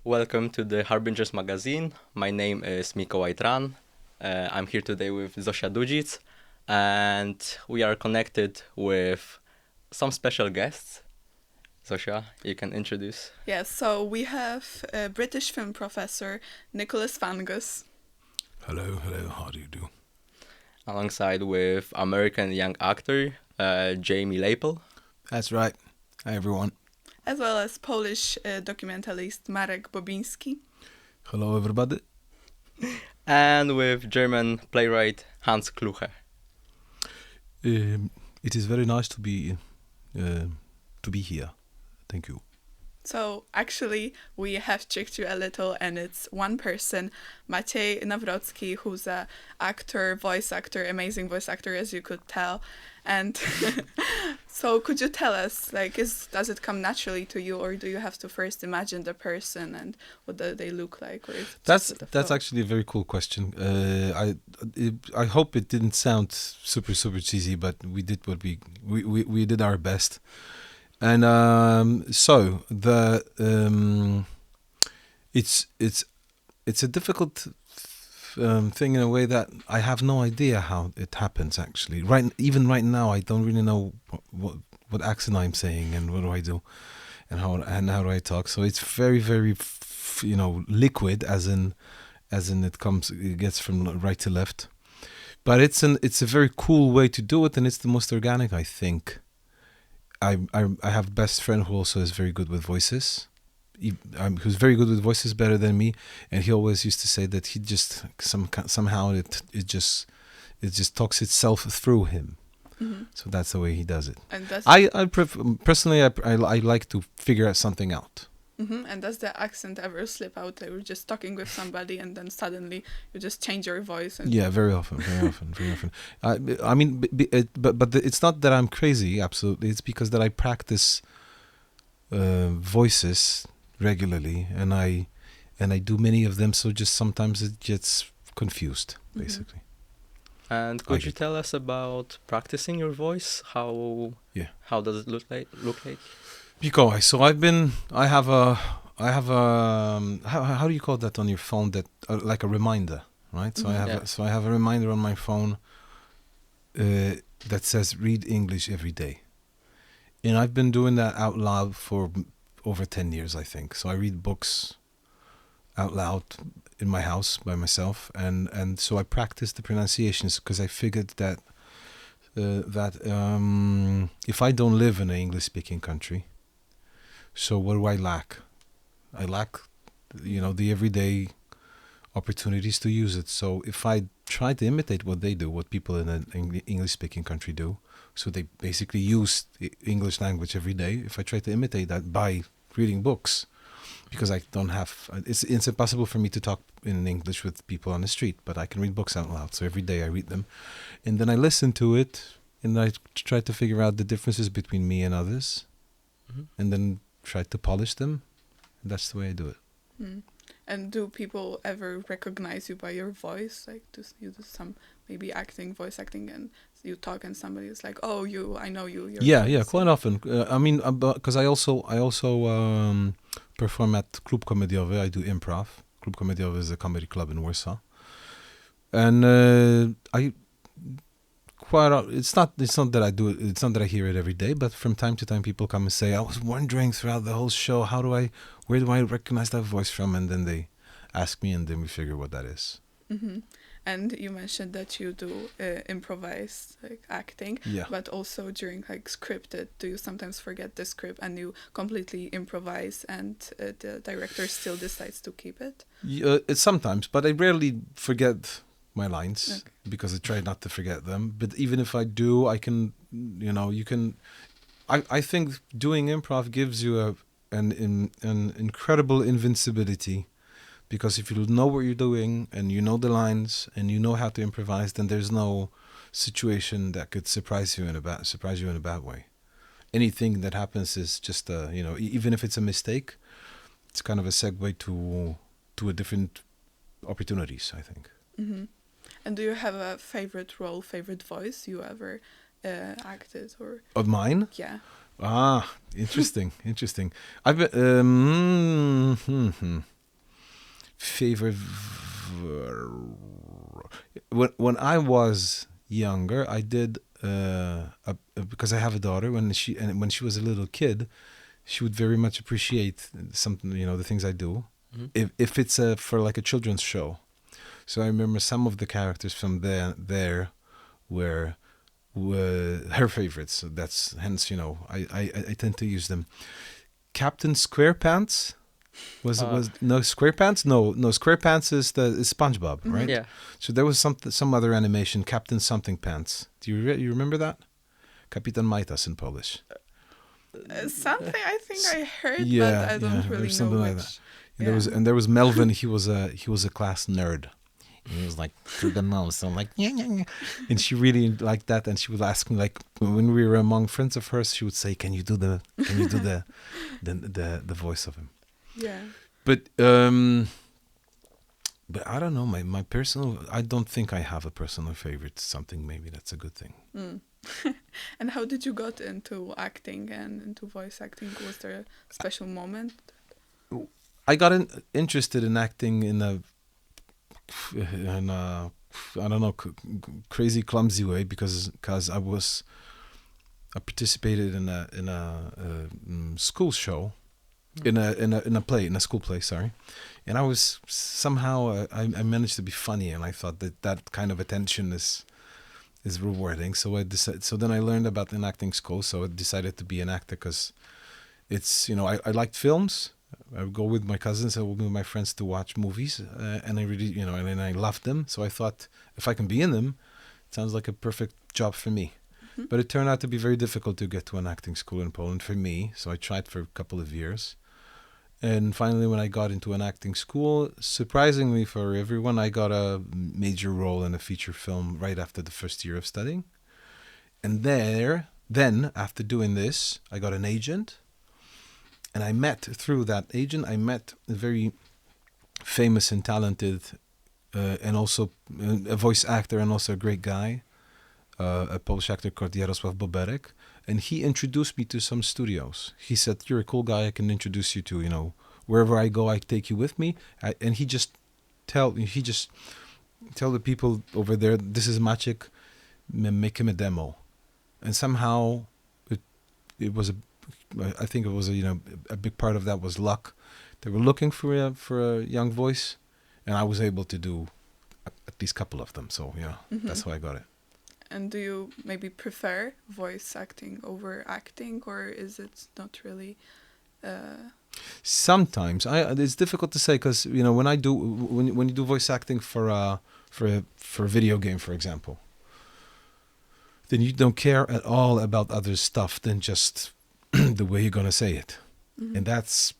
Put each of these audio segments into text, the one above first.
Welcome to the Harbingers magazine. My name is Mikołaj Tran. I'm here today with Zosia Dudzic, and we are connected with some special guests. Zosia, you can introduce. Yes, so we have a British film professor, Nicholas Vangus. Hello, how do you do? Alongside with American young actor Jamie Lapel. That's right. Hi, everyone. As well as Polish documentalist Marek Bobiński. Hello, everybody. And with German playwright Hans Kluche. It is very nice to be here. Thank you. So actually, we have tricked you a little, and it's one person, Maciej Nawrocki, who's a actor, voice actor, amazing voice actor, as you could tell. And so could you tell us, does it come naturally to you, or do you have to first imagine the person and what do they look like? Or That's actually a very cool question. I hope it didn't sound super cheesy, but we did what we did our best. And so the it's a difficult thing in a way that I have no idea how it happens actually. Even right now, I don't really know what accent I'm saying and what do I do, and how do I talk. So it's very liquid, as in it gets from right to left. But it's a very cool way to do it, and it's the most organic, I think. I have a best friend who also is very good with voices. Who's very good with voices, better than me, and he always used to say that he just somehow it just talks itself through him. Mm-hmm. So that's the way he does it. And personally, I like to figure out something out. Mm-hmm. And does the accent ever slip out? They were just talking with somebody, and then suddenly you just change your voice. Yeah, very often. I mean, but it's not that I'm crazy. Absolutely, it's because that I practice voices regularly, and I do many of them. So just sometimes it gets confused, basically. Mm-hmm. And could you tell us about practicing your voice? How does it look like? Mikołaj, so I have a how do you call that on your phone, that like a reminder, right? So I have a reminder on my phone that says read English every day. And I've been doing that out loud for over 10 years, I think. So I read books out loud in my house by myself, and so I practice the pronunciations because I figured that if I don't live in an English-speaking country, so what do I lack? I lack, the everyday opportunities to use it. So if I try to imitate what they do, what people in an English-speaking country do, so they basically use the English language every day. If I try to imitate that by reading books, because I don't have, it's impossible for me to talk in English with people on the street, but I can read books out loud. So every day I read them, and then I listen to it, and I try to figure out the differences between me and others, and then try to polish them. That's the way I do it. Mm. And do people ever recognize you by your voice? Like, you do some maybe voice acting, and you talk, and somebody is like, "Oh, I know you." Yeah, quite often. I mean, because I also perform at Klub Komediowy. I do improv. Klub Komediowy is a comedy club in Warsaw, and it's not that I do it. It's not that I hear it every day, but from time to time, people come and say, "I was wondering throughout the whole show, where do I recognize that voice from?" And then they ask me, and then we figure what that is. Mm-hmm. And you mentioned that you do improvised acting, but also during scripted, do you sometimes forget the script and you completely improvise, and the director still decides to keep it? It's sometimes, but I rarely forget my lines, because I try not to forget them. But even if I do, I can, I think doing improv gives you an incredible invincibility, because if you know what you're doing and you know the lines and you know how to improvise, then there's no situation that could surprise you in a bad way. Anything that happens is just even if it's a mistake, it's kind of a segue to a different opportunities, I think. Mm-hmm. And do you have a favorite role, favorite voice you ever acted, or? Of mine? Yeah. Ah, interesting, interesting. I've been favorite when I was younger. I did because I have a daughter. When she was a little kid, she would very much appreciate something, the things I do. If it's for like a children's show. So I remember some of the characters from there were her favorites. So that's hence, I tend to use them. Captain Squarepants was no Squarepants? No, Squarepants is SpongeBob, right? Yeah. So there was some other animation, Captain Something Pants. Do you remember that? Kapitan Majtas in Polish. Something I think I heard, Yeah, but I don't really know something like which. that. And there was Melvin. He was a class nerd. And he was like through the nose. So I'm like, yeah. And she really liked that. And she would ask me, like, when we were among friends of hers, she would say, "Can you do the voice of him?" Yeah. But I don't know. My personal, I don't think I have a personal favorite. Something maybe that's a good thing. And how did you got into acting and into voice acting? Was there a special moment? I got interested in acting in a I don't know, crazy clumsy way because I participated in a school show, in a play, in a school play, sorry, and I was somehow I managed to be funny, and I thought that kind of attention is rewarding. So then I learned about an acting school. So I decided to be an actor because it's I liked films. I would go with my cousins, I would go with my friends to watch movies, and I really, and I loved them. So I thought, if I can be in them, it sounds like a perfect job for me. But it turned out to be very difficult to get to an acting school in Poland for me. So I tried for a couple of years. And finally, when I got into an acting school, surprisingly for everyone, I got a major role in a feature film right after the first year of studying. And then, after doing this, I got an agent. And through that agent, I met a very famous and talented and also a voice actor and also a great guy, a Polish actor called Jarosław Boberek. And he introduced me to some studios. He said, "You're a cool guy. I can introduce you to, wherever I go, I take you with me." And he just tell the people over there, "This is Maciek, make him a demo." And somehow it was I think it was a big part of that was luck. They were looking for a young voice, and I was able to do at least a couple of them. So that's how I got it. And do you maybe prefer voice acting over acting, or is it not really? Sometimes it's difficult to say because when you do voice acting for a video game, for example, then you don't care at all about other stuff than just the way you're gonna say it, and that's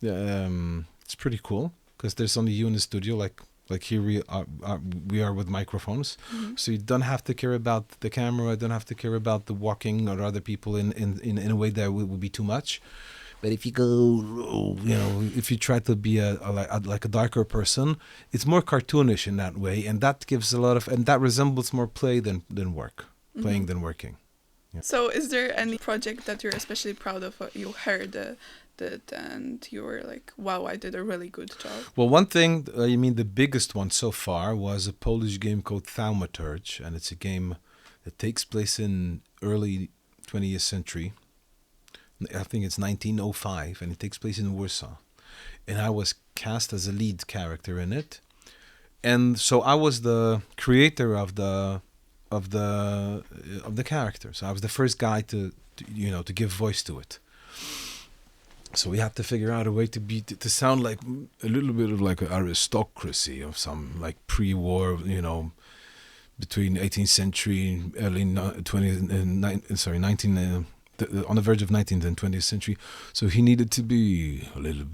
it's pretty cool because there's only you in the studio, like here we are with microphones, so you don't have to care about the camera, don't have to care about the walking or other people in a way that would be too much. But if you go, if you try to be like a darker person, it's more cartoonish in that way, and that gives and that resembles more play than work, playing than working. Yeah. So is there any project that you're especially proud of, you heard it and you were like, wow, I did a really good job? Well, one thing, the biggest one so far was a Polish game called Thaumaturge, and it's a game that takes place in early 20th century. I think it's 1905, and it takes place in Warsaw. And I was cast as a lead character in it. And so I was the creator of the character. So I was the first guy to give voice to it. So we had to figure out a way to sound like a little bit of like an aristocracy of some like pre-war, between 18th century and early 19 on the verge of 19th and 20th century. So he needed to be a little,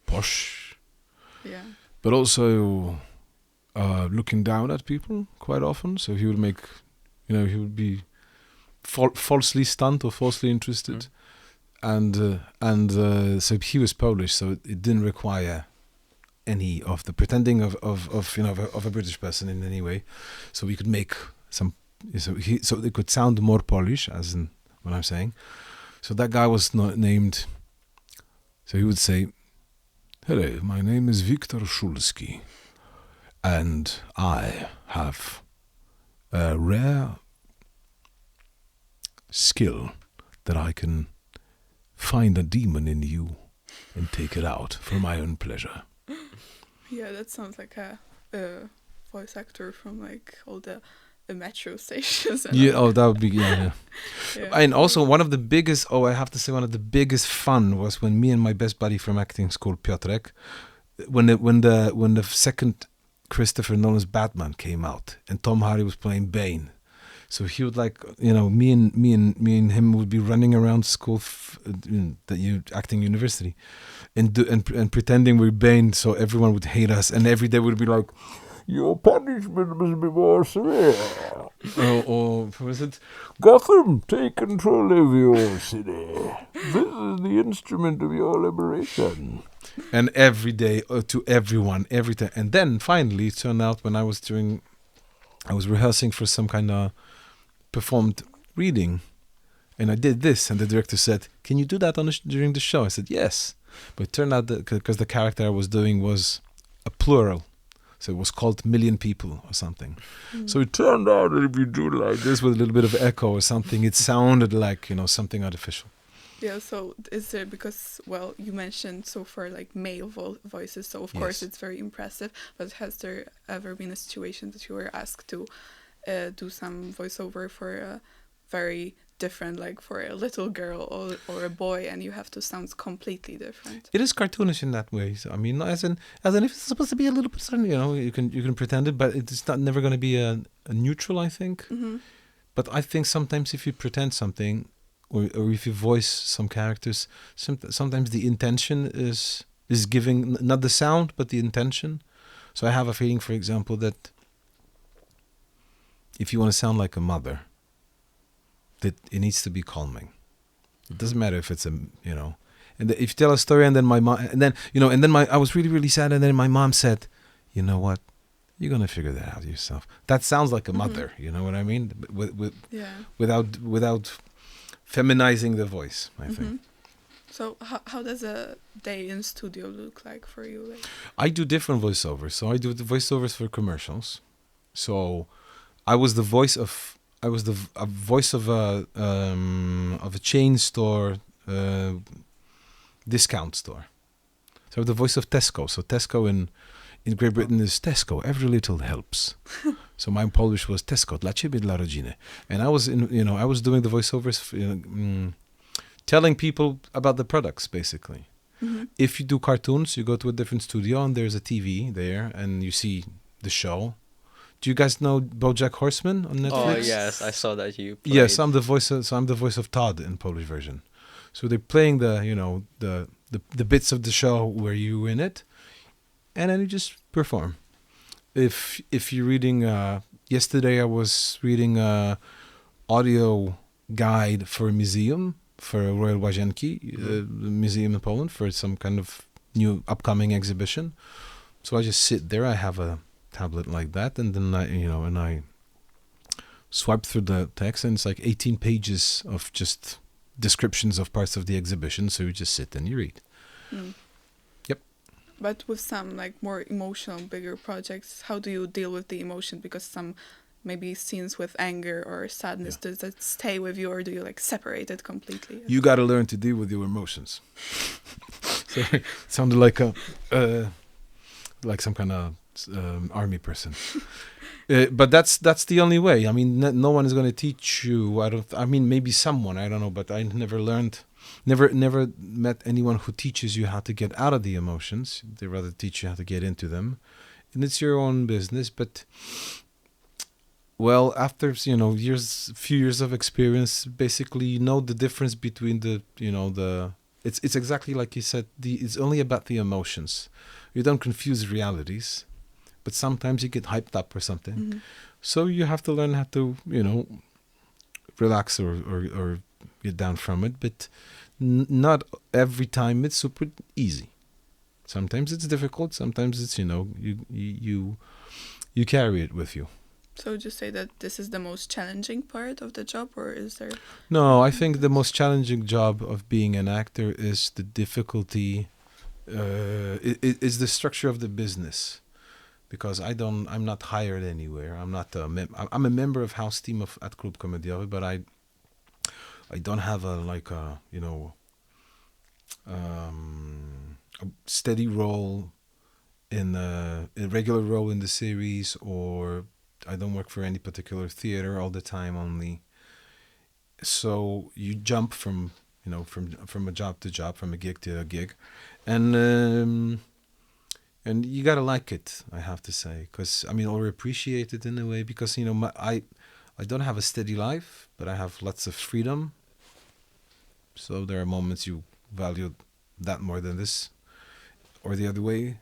posh. Yeah. But also looking down at people quite often. So he would make, he would be falsely stunned or falsely interested. And so he was Polish, so it didn't require any of the pretending of a British person in any way. So we could make some, so it could sound more Polish, as in what I'm saying. So that guy was not named. So he would say, "Hello, my name is Viktor Szulski, and I have a rare skill that I can find a demon in you and take it out for my own pleasure." Yeah, that sounds like a voice actor from like all the metro stations. And Yeah, all. oh, that would be, yeah. Yeah. And also one of the biggest, I have to say one of the biggest fun was when me and my best buddy from acting school, Piotrek, when the second Christopher Nolan's Batman came out and Tom Hardy was playing Bane. So he would me and him would be running around school, acting university, and pretending we're Bane, so everyone would hate us, and every day would be like, "Your punishment must be more severe." or was it, "Gotham, take control of your city. This is the instrument of your liberation." And every day to everyone, every time. And then finally it turned out when I was rehearsing for some kind of performed reading, and I did this, and the director said, "Can you do that during the show?" I said, "Yes." But it turned out that because the character I was doing was a plural, so it was called Million People or something. So it turned out that if you do like this with a little bit of echo or something, it sounded like, something artificial. Yeah, so is there, because, well, you mentioned so far like male voices, so of course it's very impressive, but has there ever been a situation that you were asked to do some voiceover for a very different, like for a little girl or a boy, and you have to sound completely different? It is cartoonish in that way. So, I mean, as in if it's supposed to be a little bit, you can pretend it, but it's never going to be a neutral, I think. Mm-hmm. But I think sometimes if you pretend something, or if you voice some characters, sometimes the intention is giving, not the sound, but the intention. So I have a feeling, for example, that if you want to sound like a mother, that it needs to be calming. It doesn't matter if it's and if you tell a story, and then my mom, I was really, really sad, and then my mom said, "You know what? You're gonna figure that out yourself." That sounds like a mother. You know what I mean? Without feminizing the voice, I think. So how does a day in studio look like for you? Like? I do different voiceovers. So I do the voiceovers for commercials. So I was the voice of a chain store, discount store. So the voice of Tesco. So Tesco in Great Britain is Tesco. Every little helps. So my Polish was Tesco, dla ciebie, dla rodziny. And I was doing the voiceovers, telling people about the products, basically. Mm-hmm. If you do cartoons, you go to a different studio and there's a TV there and you see the show. Do you guys know Bojack Horseman on Netflix? Oh yes, I saw that you played. Yes, I'm the voice of Todd in Polish version. So they're playing the bits of the show where you in it, and then you just perform. If you're reading, yesterday I was reading a audio guide for a museum, for a Royal Łazienki museum in Poland, for some kind of new upcoming exhibition. So I just sit there. I have a tablet like that, and then I swipe through the text, and it's like 18 pages of just descriptions of parts of the exhibition. So you just sit and you read. Yep. But with some like more emotional, bigger projects, how do you deal with the emotion? Because some maybe scenes with anger or sadness, does that stay with you, or do you like separate it completely? You got to learn to deal with your emotions. Sorry, it sounded like like some kind of army person. But that's the only way. I mean, no one is going to teach you. I mean, maybe someone, I don't know, but I never met anyone who teaches you how to get out of the emotions. They rather teach you how to get into them, and it's your own business. But well, after few years of experience, basically you know the difference between it's exactly like you said. It's only about the emotions. You don't confuse realities. But sometimes you get hyped up or something. Mm-hmm. So you have to learn how to, relax or get down from it. But not every time it's super easy. Sometimes it's difficult. Sometimes it's, you carry it with you. So would you say that this is the most challenging part of the job, or is there? No, I think the most challenging job of being an actor is the difficulty, is the structure of the business. Because I'm not hired anywhere. I'm not I'm a member of house team at Club Comediare, but I don't have a steady role in a regular role in the series, or I don't work for any particular theater all the time only. So you jump from a job to job, from a gig to a gig, and you gotta like it, I have to say, because or appreciate it in a way, because I don't have a steady life, but I have lots of freedom. So there are moments you value that more than this, or the other way.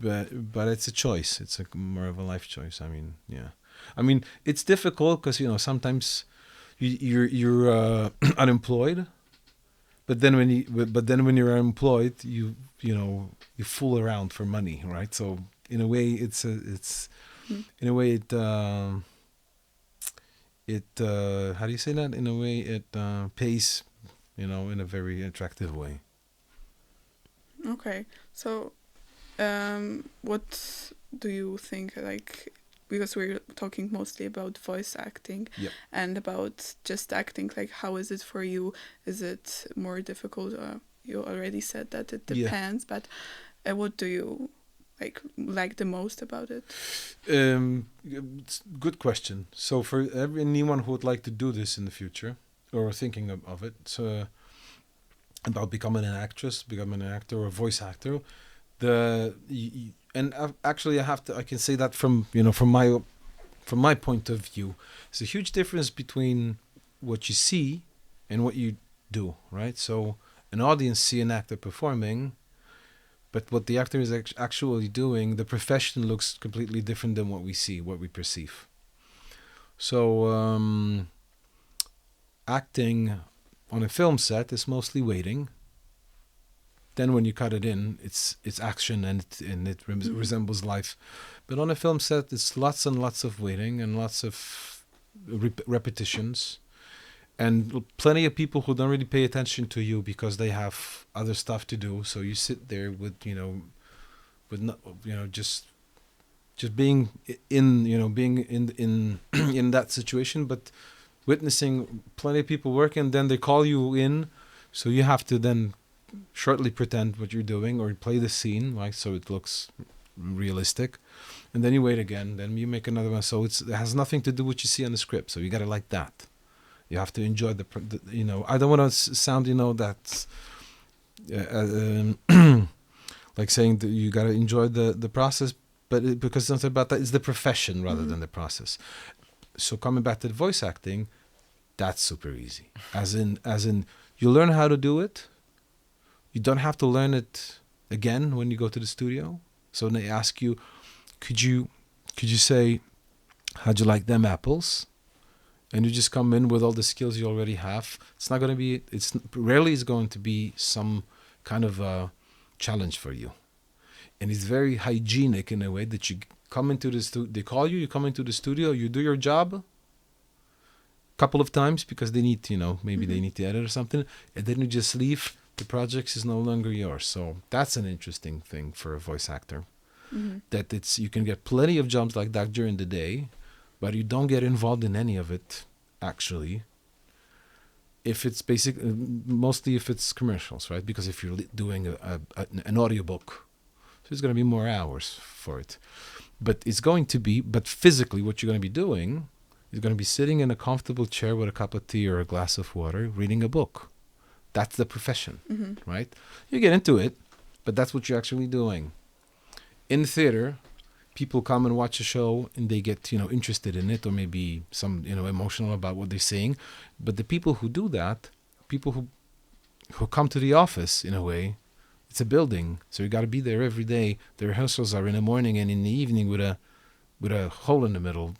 But it's a choice. It's more of a life choice. It's difficult because sometimes you're unemployed, but then when you're unemployed, you fool around for money, right? So in a way, in a way it how do you say that? In a way, it pays, in a very attractive way. Okay, so what do you think, like, because we're talking mostly about voice acting, Yep. and about just acting, like, how is it for you? Is it more difficult? You already said that it depends, but what do you like the most about it? It's a good question. So for anyone who would like to do this in the future, or thinking of it, so about becoming an actress, becoming an actor or a voice actor, actually I can say that from my point of view, there's a huge difference between what you see and what you do, right? So an audience see an actor performing, but what the actor is actually doing, the profession looks completely different than what we see, what we perceive. So acting on a film set is mostly waiting. Then when you cut it in, it's action and it resembles life. But on a film set, it's lots and lots of waiting and lots of repetitions, and plenty of people who don't really pay attention to you because they have other stuff to do. So you sit there with just being in in that situation, but witnessing plenty of people working, and then they call you in, so you have to then shortly pretend what you're doing or play the scene, right? So it looks realistic, and then you wait again, then you make another one. So it has nothing to do with what you see on the script. So you got to like that. You have to enjoy the I don't want to sound that like saying that you got to enjoy the process, but because it's not about that. It's the profession rather than the process. So coming back to the voice acting, that's super easy. As in, you learn how to do it. You don't have to learn it again when you go to the studio. So when they ask you, could you say, how'd you like them apples? And you just come in with all the skills you already have. It's rarely is going to be some kind of a challenge for you. And it's very hygienic in a way that you come into the studio, they call you come into the studio, you do your job a couple of times because they need, maybe they need to edit or something, and then you just leave. The project is no longer yours. So that's an interesting thing for a voice actor. That you can get plenty of jobs like that during the day, but you don't get involved in any of it, actually. If it's mostly if it's commercials, right? Because if you're doing an audiobook, so it's going to be more hours for it. But physically what you're going to be doing is going to be sitting in a comfortable chair with a cup of tea or a glass of water, reading a book. That's the profession, right? You get into it, but that's what you're actually doing. In theater, people come and watch a show and they get, interested in it, or maybe some, emotional about what they're seeing. But the people who do that, people who come to the office in a way, it's a building, so you got to be there every day. The rehearsals are in the morning and in the evening with a hole in the middle.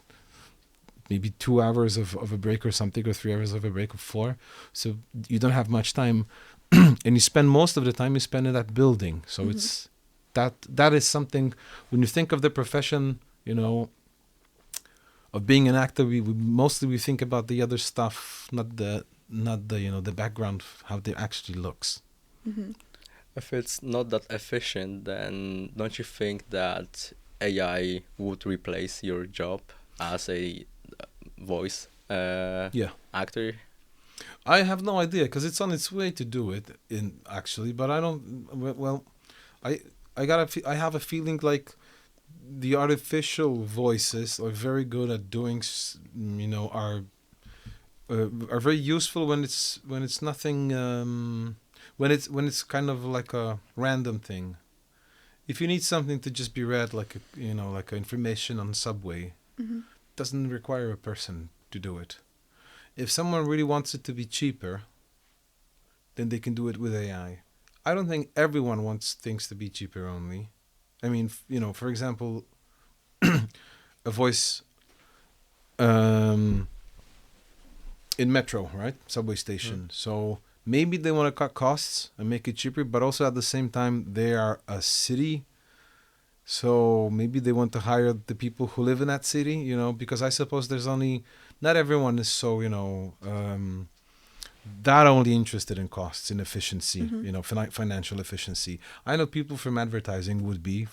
Maybe 2 hours of a break or something, or 3 hours of a break, or 4. So you don't have much time, and you spend most of the time in that building. So it's that is something. When you think of the profession, of being an actor, we mostly we think about the other stuff, not the the background, how they actually looks. Hmm. If it's not that efficient, then don't you think that AI would replace your job as a voice Yeah. actor? I have no idea because it's on its way to do it actually, but I don't. Well, I I have a feeling like the artificial voices are very good at doing. Are very useful when it's nothing. When it's kind of like a random thing. If you need something to just be read, like like information on subway, Hmm. doesn't require a person to do it. If someone really wants it to be cheaper, then they can do it with AI. I don't think everyone wants things to be cheaper only. I mean, for example, a voice in metro, right? Subway station. So maybe they want to cut costs and make it cheaper, but also at the same time, they are a city. So maybe they want to hire the people who live in that city, because I suppose not everyone is so, that only interested in costs and efficiency, Hmm. financial efficiency. I know people from advertising would be,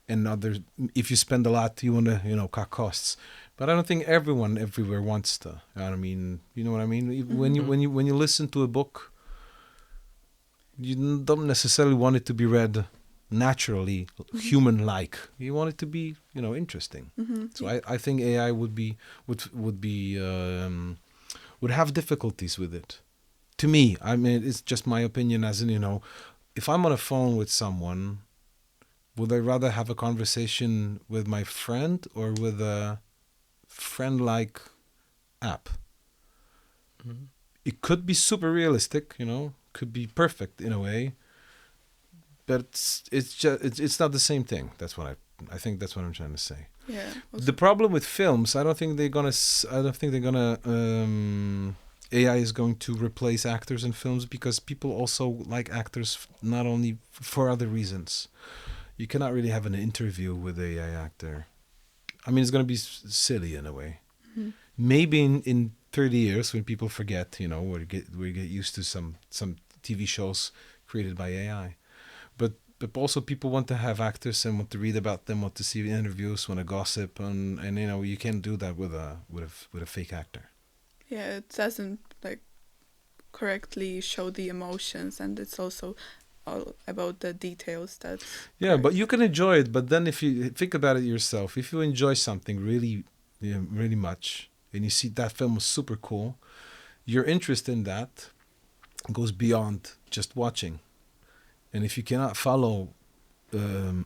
and others, if you spend a lot, you want to, cut costs. But I don't think everyone everywhere wants to. I mean, you know what I mean? When Hmm. you listen to a book, you don't necessarily want it to be read naturally, human-like. You want it to be, interesting. Hmm. So I think AI would have difficulties with it. To me, I mean, it's just my opinion. As in, if I'm on a phone with someone, would I rather have a conversation with my friend or with a friend-like app? Mhm. It could be super realistic, could be perfect in a way, but it's not the same thing. That's what I think that's what I'm trying to say. Yeah. The problem with films, I don't think they're gonna. AI is going to replace actors in films because people also like actors not only for other reasons. You cannot really have an interview with an AI actor. I mean, it's going to be silly in a way. Hmm. Maybe in 30 years when people forget, we get used to some TV shows created by AI. But also people want to have actors and want to read about them, want to see interviews, want to gossip, and you can't do that with a fake actor. Yeah, it doesn't like correctly show the emotions, and it's also all about the details. That's Yeah, but you can enjoy it. But then if you think about it yourself, if you enjoy something really, really much, and you see that film was super cool, your interest in that goes beyond just watching. And if you cannot follow um,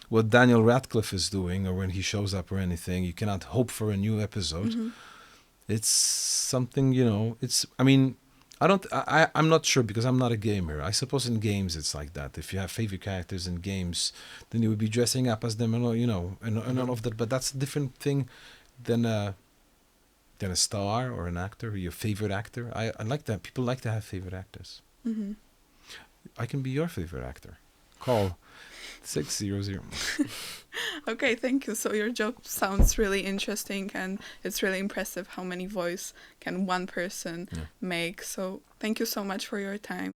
what Daniel Radcliffe is doing, or when he shows up or anything, you cannot hope for a new episode. Hmm. It's something, it's, I mean, I'm not sure because I'm not a gamer. I suppose in games it's like that. If you have favorite characters in games, then you would be dressing up as them and and all of that. But that's a different thing than a star or an actor, your favorite actor. I like that. People like to have favorite actors. Hmm. I can be your favorite actor. Call 600. Okay, thank you. So your job sounds really interesting, and it's really impressive how many voice can one person Yeah. make. So thank you so much for your time.